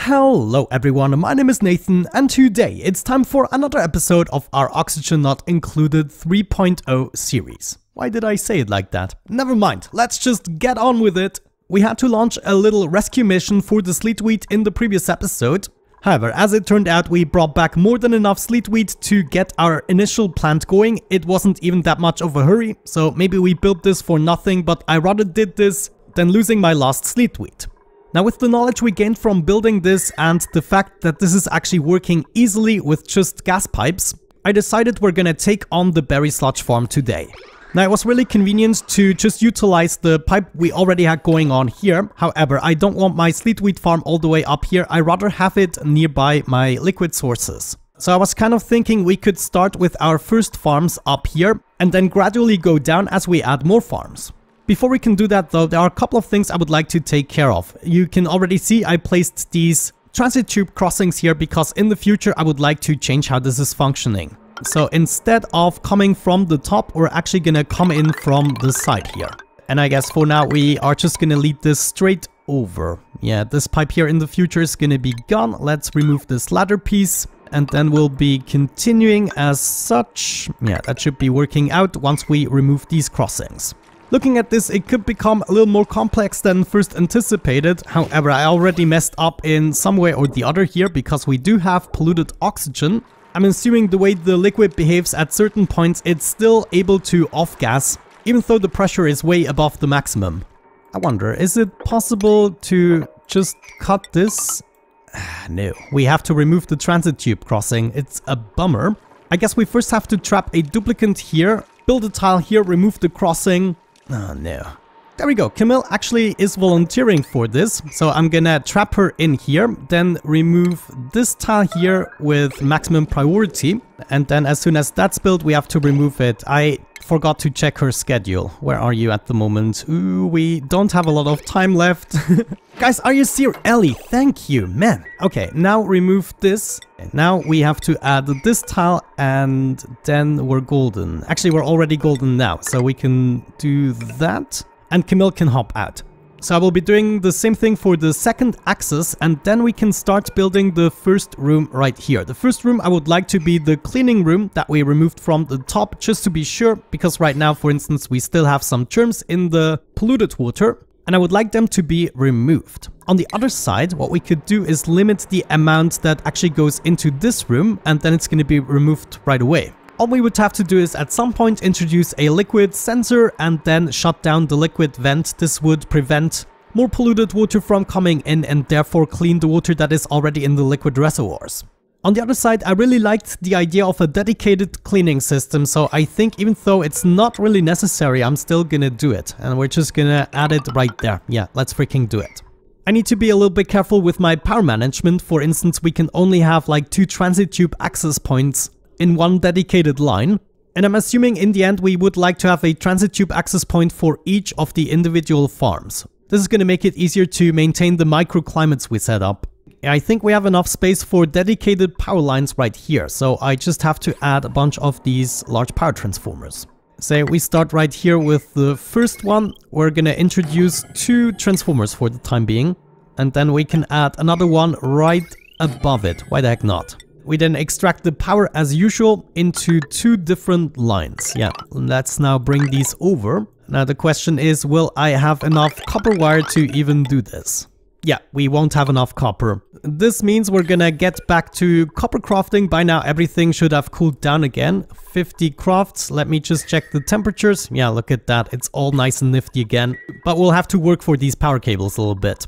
Hello everyone, my name is Nathan and today it's time for another episode of our Oxygen Not Included 3.0 series. Why did I say it like that? Never mind, let's just get on with it. We had to launch a little rescue mission for the sleetweed in the previous episode. However, as it turned out, we brought back more than enough sleetweed to get our initial plant going. It wasn't even that much of a hurry, so maybe we built this for nothing, but I rather did this than losing my last sleetweed. Now, with the knowledge we gained from building this and the fact that this is actually working easily with just gas pipes, I decided we're gonna take on the berry sludge farm today. Now, it was really convenient to just utilize the pipe we already had going on here. However, I don't want my sleetweed farm all the way up here. I rather have it nearby my liquid sources. So I was kind of thinking we could start with our first farms up here and then gradually go down as we add more farms. Before we can do that though, there are a couple of things I would like to take care of. You can already see I placed these transit tube crossings here because in the future I would like to change how this is functioning. So instead of coming from the top, we're actually gonna come in from the side here. And I guess for now we are just gonna lead this straight over. Yeah, this pipe here in the future is gonna be gone. Let's remove this ladder piece and then we'll be continuing as such. Yeah, that should be working out once we remove these crossings. Looking at this, it could become a little more complex than first anticipated. However, I already messed up in some way or the other here because we do have polluted oxygen. I'm assuming the way the liquid behaves at certain points, it's still able to off-gas, even though the pressure is way above the maximum. I wonder, is it possible to just cut this? No, we have to remove the transit tube crossing. It's a bummer. I guess we first have to trap a duplicate here, build a tile here, remove the crossing. Oh no. There we go. Camille actually is volunteering for this, so I'm gonna trap her in here, then remove this tile here with maximum priority, and then as soon as that's built, we have to remove it. I forgot to check her schedule. Where are you at the moment? Ooh, we don't have a lot of time left. Guys, are you serious? Ellie, thank you, man. Okay, now remove this. And now we have to add this tile and then we're golden. Actually, we're already golden now, so we can do that. And Camille can hop out. So I will be doing the same thing for the second axis and then we can start building the first room right here. The first room I would like to be the cleaning room that we removed from the top just to be sure, because right now, for instance, we still have some germs in the polluted water and I would like them to be removed. On the other side, what we could do is limit the amount that actually goes into this room and then it's going to be removed right away. All we would have to do is at some point introduce a liquid sensor and then shut down the liquid vent. This would prevent more polluted water from coming in and therefore clean the water that is already in the liquid reservoirs. On the other side, I really liked the idea of a dedicated cleaning system, so I think even though it's not really necessary, I'm still gonna do it. And we're just gonna add it right there. Yeah, let's freaking do it. I need to be a little bit careful with my power management. For instance, we can only have like 2 transit tube access points in one dedicated line. And I'm assuming in the end we would like to have a transit tube access point for each of the individual farms. This is going to make it easier to maintain the microclimates we set up. I think we have enough space for dedicated power lines right here, so I just have to add a bunch of these large power transformers. Say we start right here with the first one. We're going to introduce 2 transformers for the time being, and then we can add another one right above it. Why the heck not? We then extract the power as usual into 2 different lines. Yeah, let's now bring these over. Now the question is, will I have enough copper wire to even do this? Yeah, we won't have enough copper. This means we're gonna get back to copper crafting. By now everything should have cooled down again. 50 crafts. Let me just check the temperatures. Yeah, look at that. It's all nice and nifty again. But we'll have to work for these power cables a little bit.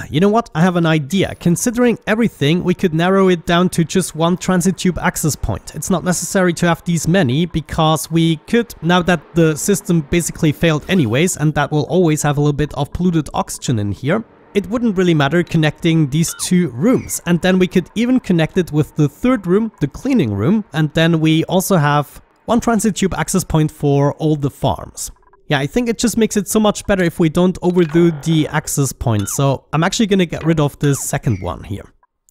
You know what? I have an idea. Considering everything, we could narrow it down to just 1 transit tube access point. It's not necessary to have these many because we could, now that the system basically failed anyways, and that will always have a little bit of polluted oxygen in here, it wouldn't really matter connecting these 2 rooms. And then we could even connect it with the third room, the cleaning room, and then we also have 1 transit tube access point for all the farms. Yeah, I think it just makes it so much better if we don't overdo the access points. So I'm actually gonna get rid of this second one here.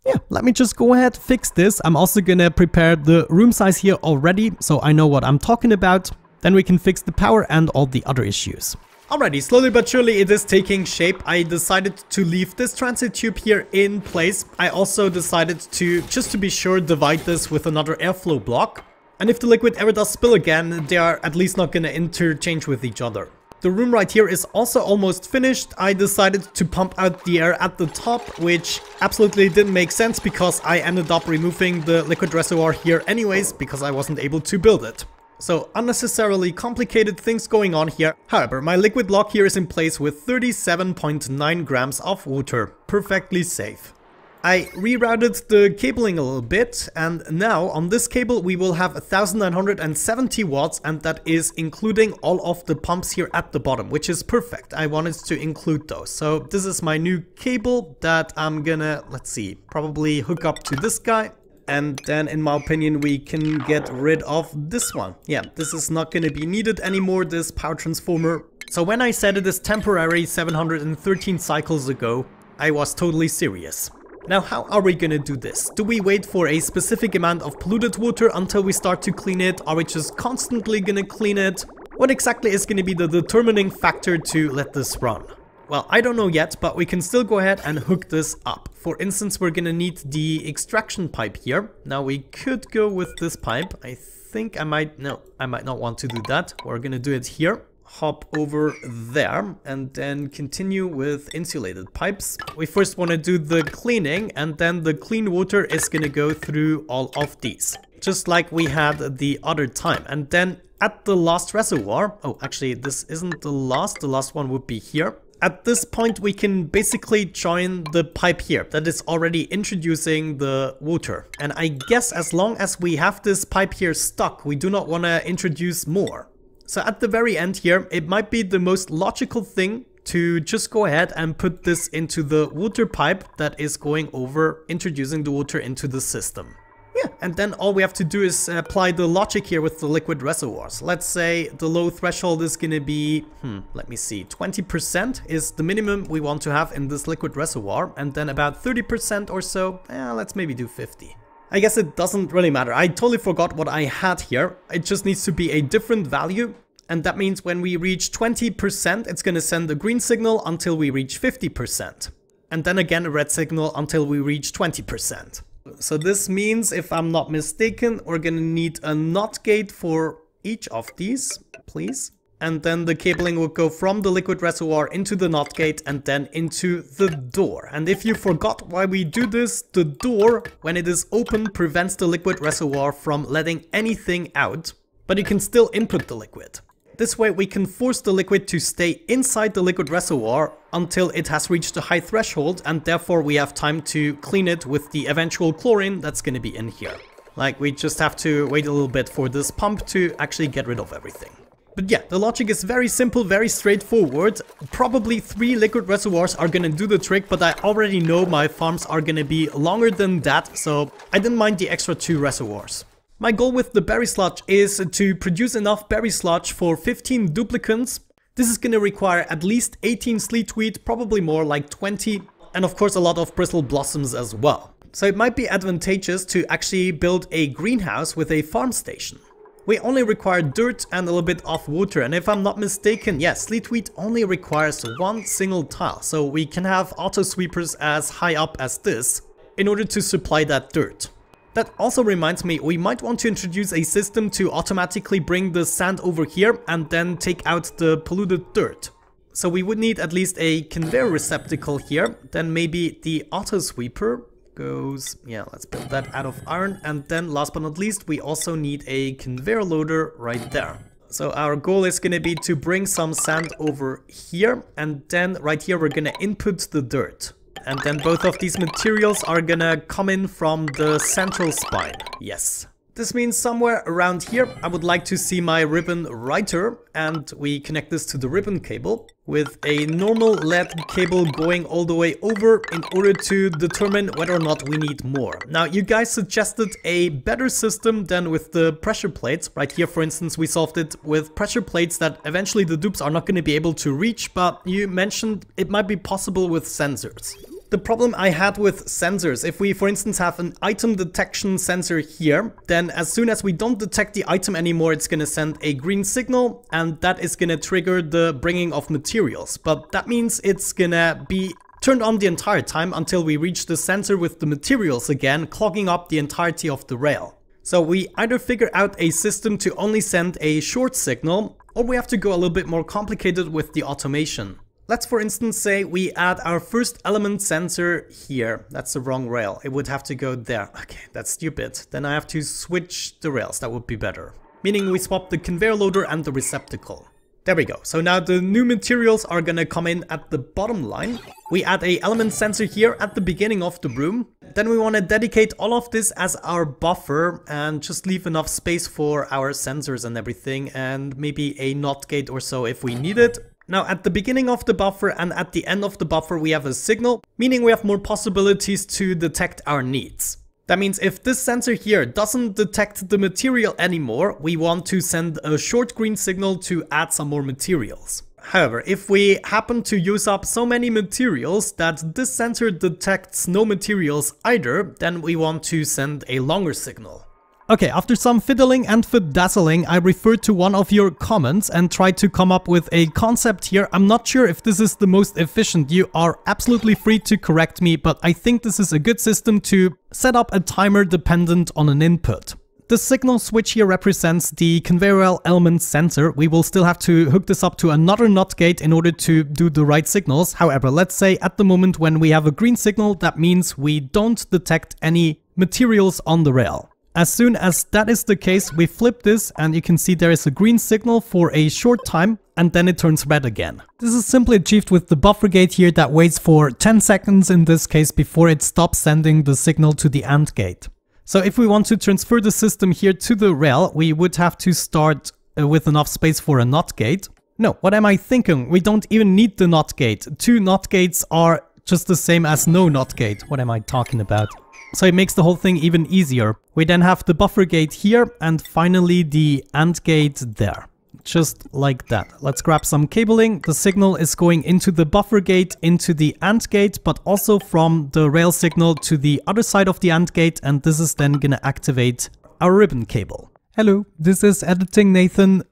Yeah, let me just go ahead, fix this. I'm also gonna prepare the room size here already, so I know what I'm talking about. Then we can fix the power and all the other issues. Alrighty, slowly but surely it is taking shape. I decided to leave this transit tube here in place. I also decided to, just to be sure, divide this with another airflow block. And if the liquid ever does spill again, they are at least not gonna interchange with each other. The room right here is also almost finished. I decided to pump out the air at the top, which absolutely didn't make sense because I ended up removing the liquid reservoir here anyways because I wasn't able to build it. So unnecessarily complicated things going on here. However, my liquid lock here is in place with 37.9 grams of water. Perfectly safe. I rerouted the cabling a little bit, and now on this cable we will have 1970 watts, and that is including all of the pumps here at the bottom, which is perfect. I wanted to include those. So this is my new cable that I'm gonna, let's see, probably hook up to this guy. And then, in my opinion, we can get rid of this one. Yeah, this is not going to be needed anymore, this power transformer. So when I said it is temporary 713 cycles ago, I was totally serious. Now, how are we going to do this? Do we wait for a specific amount of polluted water until we start to clean it? Are we just constantly going to clean it? What exactly is going to be the determining factor to let this run? Well, I don't know yet, but we can still go ahead and hook this up. For instance, we're gonna need the extraction pipe here. Now we could go with this pipe. I think I might not want to do that. We're gonna do it here. Hop over there and then continue with insulated pipes. We first want to do the cleaning, and then the clean water is gonna go through all of these, just like we had the other time. And then at the last reservoir, oh, actually this isn't the last one would be here. At this point, we can basically join the pipe here that is already introducing the water. And I guess as long as we have this pipe here stuck, we do not want to introduce more. So at the very end here, it might be the most logical thing to just go ahead and put this into the water pipe that is going over, introducing the water into the system. Yeah, and then all we have to do is apply the logic here with the liquid reservoirs. Let's say the low threshold is gonna be, let me see, 20% is the minimum we want to have in this liquid reservoir, and then about 30% or so, let's maybe do 50. I guess it doesn't really matter. I totally forgot what I had here. It just needs to be a different value, and that means when we reach 20%, it's gonna send a green signal until we reach 50%, and then again a red signal until we reach 20%. So this means, if I'm not mistaken, we're gonna need a NOT gate for each of these, please. And then the cabling will go from the liquid reservoir into the NOT gate and then into the door. And if you forgot why we do this, the door, when it is open, prevents the liquid reservoir from letting anything out, but you can still input the liquid. This way we can force the liquid to stay inside the liquid reservoir until it has reached a high threshold, and therefore we have time to clean it with the eventual chlorine that's going to be in here. Like, we just have to wait a little bit for this pump to actually get rid of everything. But yeah, the logic is very simple, very straightforward. Probably 3 liquid reservoirs are gonna do the trick, but I already know my farms are gonna be longer than that, so I didn't mind the extra 2 reservoirs. My goal with the berry sludge is to produce enough berry sludge for 15 duplicants. This is gonna require at least 18 sleet wheat, probably more, like 20, and of course a lot of bristle blossoms as well. So it might be advantageous to actually build a greenhouse with a farm station. We only require dirt and a little bit of water, and if I'm not mistaken, yes, sleet wheat only requires 1 single tile, so we can have auto sweepers as high up as this in order to supply that dirt. That also reminds me, we might want to introduce a system to automatically bring the sand over here and then take out the polluted dirt. So we would need at least a conveyor receptacle here, then maybe the auto sweeper goes, yeah, let's build that out of iron, and then last but not least, we also need a conveyor loader right there. So our goal is gonna be to bring some sand over here, and then right here we're gonna input the dirt. And then both of these materials are gonna come in from the central spine. Yes. This means somewhere around here I would like to see my ribbon writer, and we connect this to the ribbon cable with a normal lead cable going all the way over in order to determine whether or not we need more. Now, you guys suggested a better system than with the pressure plates. Right here, for instance, we solved it with pressure plates that eventually the dupes are not going to be able to reach, but you mentioned it might be possible with sensors. the problem I had with sensors. If we, for instance, have an item detection sensor here, then as soon as we don't detect the item anymore, it's gonna send a green signal, and that is gonna trigger the bringing of materials. But that means it's gonna be turned on the entire time until we reach the sensor with the materials again, clogging up the entirety of the rail. So we either figure out a system to only send a short signal, or we have to go a little bit more complicated with the automation. Let's for instance say we add our first element sensor here. That's the wrong rail. It would have to go there. Okay, that's stupid. Then I have to switch the rails. That would be better. Meaning we swap the conveyor loader and the receptacle. There we go. So now the new materials are gonna come in at the bottom line. We add a element sensor here at the beginning of the room. Then we want to dedicate all of this as our buffer and just leave enough space for our sensors and everything, and maybe a NOT gate or so if we need it. Now at the beginning of the buffer and at the end of the buffer we have a signal, meaning we have more possibilities to detect our needs. That means if this sensor here doesn't detect the material anymore, we want to send a short green signal to add some more materials. However, if we happen to use up so many materials that this sensor detects no materials either, then we want to send a longer signal. Okay, after some fiddling and fidazzling, I referred to one of your comments and tried to come up with a concept here. I'm not sure if this is the most efficient. You are absolutely free to correct me, but I think this is a good system to set up a timer dependent on an input. The signal switch here represents the conveyor element sensor. We will still have to hook this up to another NOT gate in order to do the right signals. However, let's say at the moment when we have a green signal, that means we don't detect any materials on the rail. As soon as that is the case, we flip this and you can see there is a green signal for a short time and then it turns red again. This is simply achieved with the buffer gate here that waits for 10 seconds in this case before it stops sending the signal to the AND gate. So if we want to transfer the system here to the rail, we would have to start with enough space for a NOT gate. No, what am I thinking? We don't even need the NOT gate. 2 NOT gates are just the same as no NOT gate. What am I talking about? So it makes the whole thing even easier. We then have the buffer gate here and finally the AND gate there. Just like that. Let's grab some cabling. The signal is going into the buffer gate, into the AND gate, but also from the rail signal to the other side of the AND gate, and this is then gonna activate our ribbon cable. Hello, this is Editing Nathan.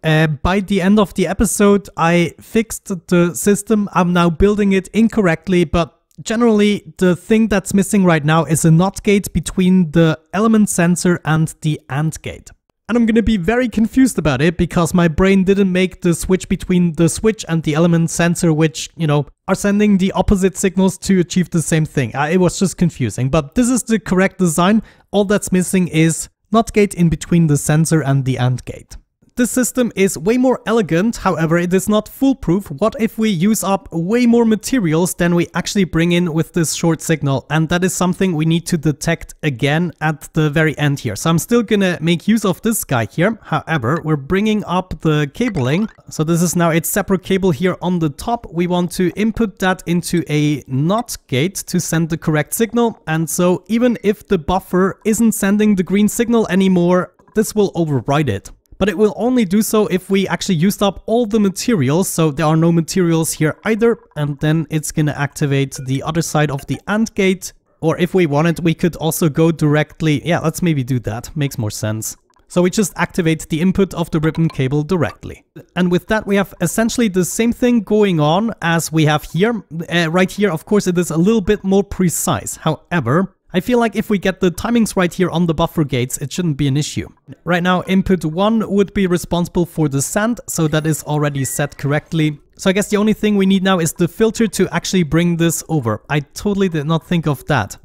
By the end of the episode, I fixed the system. I'm now building it incorrectly, but generally, the thing that's missing right now is a NOT gate between the element sensor and the AND gate. And I'm gonna be very confused about it because my brain didn't make the switch between the switch and the element sensor, which, you know, are sending the opposite signals to achieve the same thing. It was just confusing, but this is the correct design. All that's missing is NOT gate in between the sensor and the AND gate. This system is way more elegant, however it is not foolproof. What if we use up way more materials than we actually bring in with this short signal? And that is something we need to detect again at the very end here. So I'm still gonna make use of this guy here. However, we're bringing up the cabling. So this is now its separate cable here on the top. We want to input that into a NOT gate to send the correct signal. And so even if the buffer isn't sending the green signal anymore, this will override it. But it will only do so if we actually used up all the materials, so there are no materials here either, and then it's gonna activate the other side of the AND gate, or if we wanted, we could also go directly, yeah, let's maybe do that, makes more sense. So we just activate the input of the ribbon cable directly. And with that, we have essentially the same thing going on as we have here. Right here, of course, it is a little bit more precise. However, I feel like if we get the timings right here on the buffer gates, it shouldn't be an issue. Right now, input 1 would be responsible for the send, so that is already set correctly. So I guess the only thing we need now is the filter to actually bring this over. I totally did not think of that.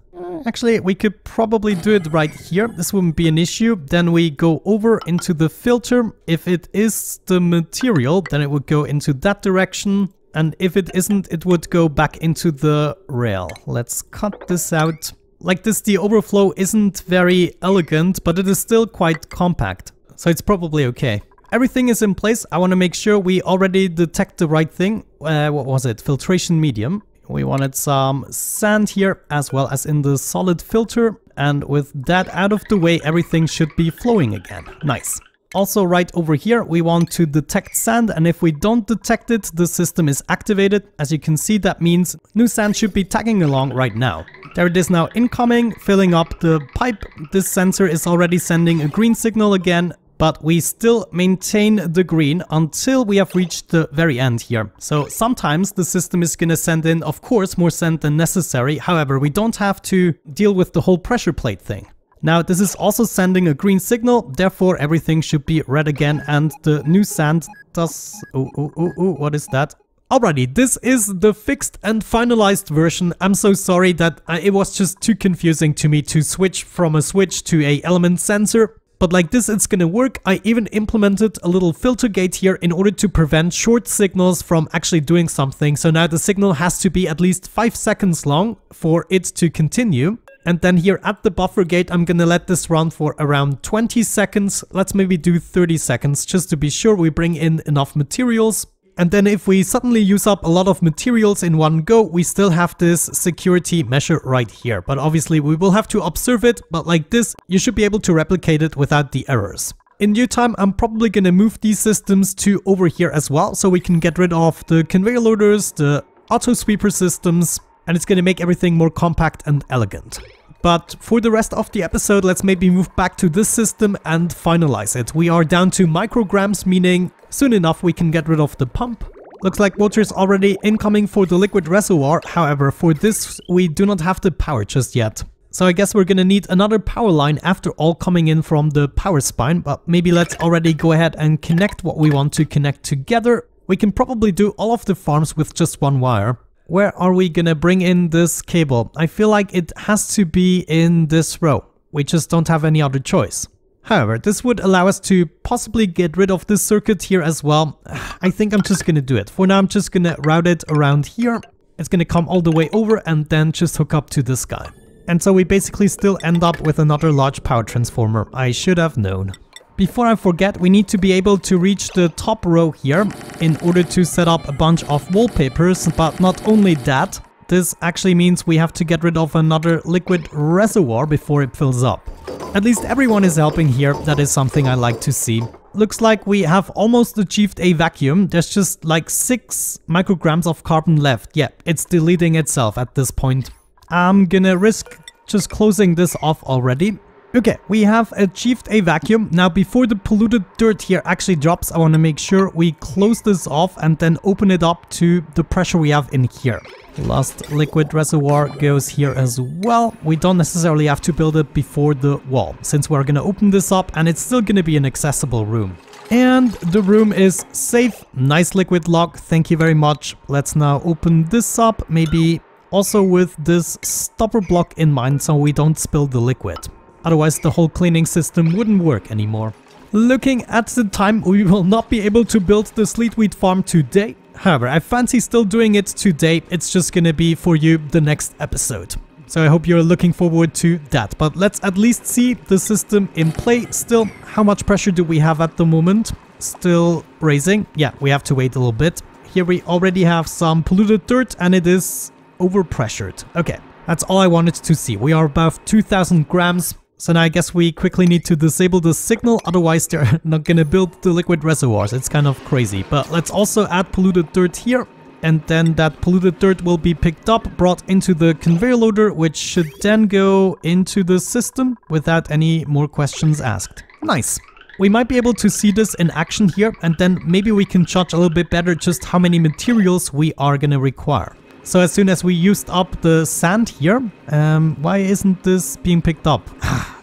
Actually, we could probably do it right here. This wouldn't be an issue. Then we go over into the filter. If it is the material, then it would go into that direction. And if it isn't, it would go back into the rail. Let's cut this out. Like this, the overflow isn't very elegant, but it is still quite compact, so it's probably okay. Everything is in place. I want to make sure we already detect the right thing. What was it? Filtration medium. We wanted some sand here as well as in the solid filter, and with that out of the way, everything should be flowing again. Nice. Also right over here, we want to detect sand, and if we don't detect it, the system is activated. As you can see, that means new sand should be tagging along right now. There it is now incoming, filling up the pipe. This sensor is already sending a green signal again, but we still maintain the green until we have reached the very end here. So sometimes the system is gonna send in, of course, more sand than necessary. However, we don't have to deal with the whole pressure plate thing. Now this is also sending a green signal, therefore everything should be red again, and the new sand does... what is that? Alrighty, this is the fixed and finalized version. I'm so sorry that it was just too confusing to me to switch from a switch to a element sensor. But like this, it's gonna work. I even implemented a little filter gate here in order to prevent short signals from actually doing something. So now the signal has to be at least 5 seconds long for it to continue. And then here at the buffer gate, I'm gonna let this run for around 20 seconds. Let's maybe do 30 seconds just to be sure we bring in enough materials. And then if we suddenly use up a lot of materials in one go, we still have this security measure right here. But obviously we will have to observe it, but like this, you should be able to replicate it without the errors. In due time, I'm probably gonna move these systems to over here as well, so we can get rid of the conveyor loaders, the auto sweeper systems, and it's gonna make everything more compact and elegant. But for the rest of the episode, let's maybe move back to this system and finalize it. We are down to micrograms, meaning soon enough we can get rid of the pump. Looks like water is already incoming for the liquid reservoir. However, for this we do not have the power just yet. So I guess we're gonna need another power line after all coming in from the power spine. But maybe let's already go ahead and connect what we want to connect together. We can probably do all of the farms with just one wire. Where are we gonna bring in this cable? I feel like it has to be in this row. We just don't have any other choice. However, this would allow us to possibly get rid of this circuit here as well. I think I'm just gonna do it. For now, I'm just gonna route it around here. It's gonna come all the way over and then just hook up to this guy. And so we basically still end up with another large power transformer. I should have known. Before I forget, we need to be able to reach the top row here in order to set up a bunch of wallpapers, but not only that, this actually means we have to get rid of another liquid reservoir before it fills up. At least everyone is helping here, that is something I like to see. Looks like we have almost achieved a vacuum, there's just like 6 micrograms of carbon left. Yeah, it's deleting itself at this point. I'm gonna risk just closing this off already. Okay, we have achieved a vacuum. Now before the polluted dirt here actually drops, I want to make sure we close this off and then open it up to the pressure we have in here. Last liquid reservoir goes here as well. We don't necessarily have to build it before the wall, since we're going to open this up and it's still going to be an accessible room. And the room is safe. Nice liquid lock, thank you very much. Let's now open this up, maybe also with this stopper block in mind so we don't spill the liquid. Otherwise the whole cleaning system wouldn't work anymore. Looking at the time, we will not be able to build the sleetweed farm today. However, I fancy still doing it today. It's just gonna be for you the next episode. So I hope you're looking forward to that. But let's at least see the system in play. Still, how much pressure do we have at the moment? Still raising. Yeah, we have to wait a little bit. Here we already have some polluted dirt and it is overpressured. Okay, that's all I wanted to see. We are above 2000 grams. So now I guess we quickly need to disable the signal, otherwise they're not gonna build the liquid reservoirs. It's kind of crazy. But let's also add polluted dirt here. And then that polluted dirt will be picked up, brought into the conveyor loader, which should then go into the system without any more questions asked. Nice. We might be able to see this in action here, and then maybe we can judge a little bit better just how many materials we are gonna require. So as soon as we used up the sand here, why isn't this being picked up?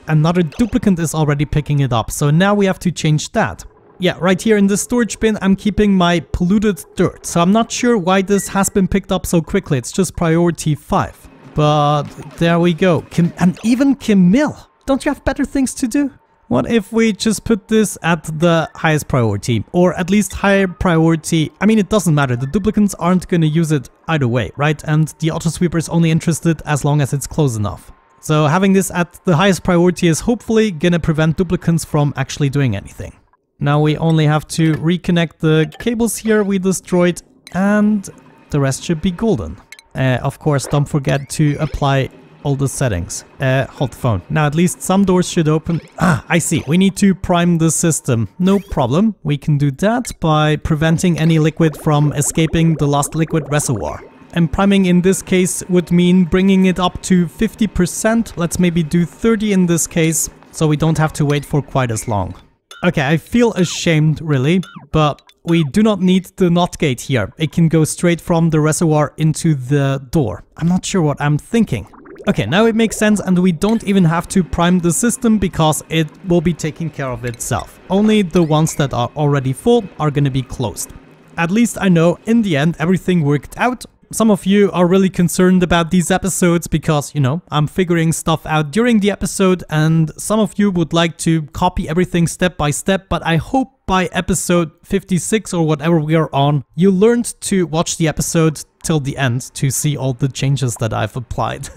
Another duplicant is already picking it up, so now we have to change that. Yeah, right here in the storage bin, I'm keeping my polluted dirt. So I'm not sure why this has been picked up so quickly. It's just priority 5. But there we go. And even Camille. Don't you have better things to do? What if we just put this at the highest priority? Or at least higher priority. I mean, it doesn't matter. The duplicants aren't going to use it either way, right? And the autosweeper is only interested as long as it's close enough. So having this at the highest priority is hopefully going to prevent duplicants from actually doing anything. Now we only have to reconnect the cables here we destroyed and the rest should be golden. Of course, don't forget to apply all the settings. Hold the phone. Now at least some doors should open. Ah, I see. We need to prime the system. No problem. We can do that by preventing any liquid from escaping the lost liquid reservoir. And priming in this case would mean bringing it up to 50%. Let's maybe do 30 in this case, so we don't have to wait for quite as long. Okay, I feel ashamed really, but we do not need the NOT gate here. It can go straight from the reservoir into the door. I'm not sure what I'm thinking. Okay, now it makes sense and we don't even have to prime the system because it will be taking care of itself. Only the ones that are already full are gonna be closed. At least I know in the end everything worked out. Some of you are really concerned about these episodes because, you know, I'm figuring stuff out during the episode, and some of you would like to copy everything step by step, but I hope by episode 56 or whatever we are on, you learned to watch the episode till the end to see all the changes that I've applied.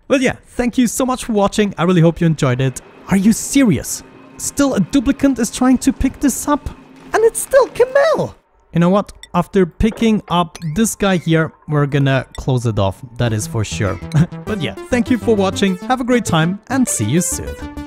But yeah, thank you so much for watching. I really hope you enjoyed it. Are you serious? Still a duplicant is trying to pick this up? And it's still Camille! You know what? After picking up this guy here, we're gonna close it off. That is for sure. But yeah, thank you for watching. Have a great time and see you soon.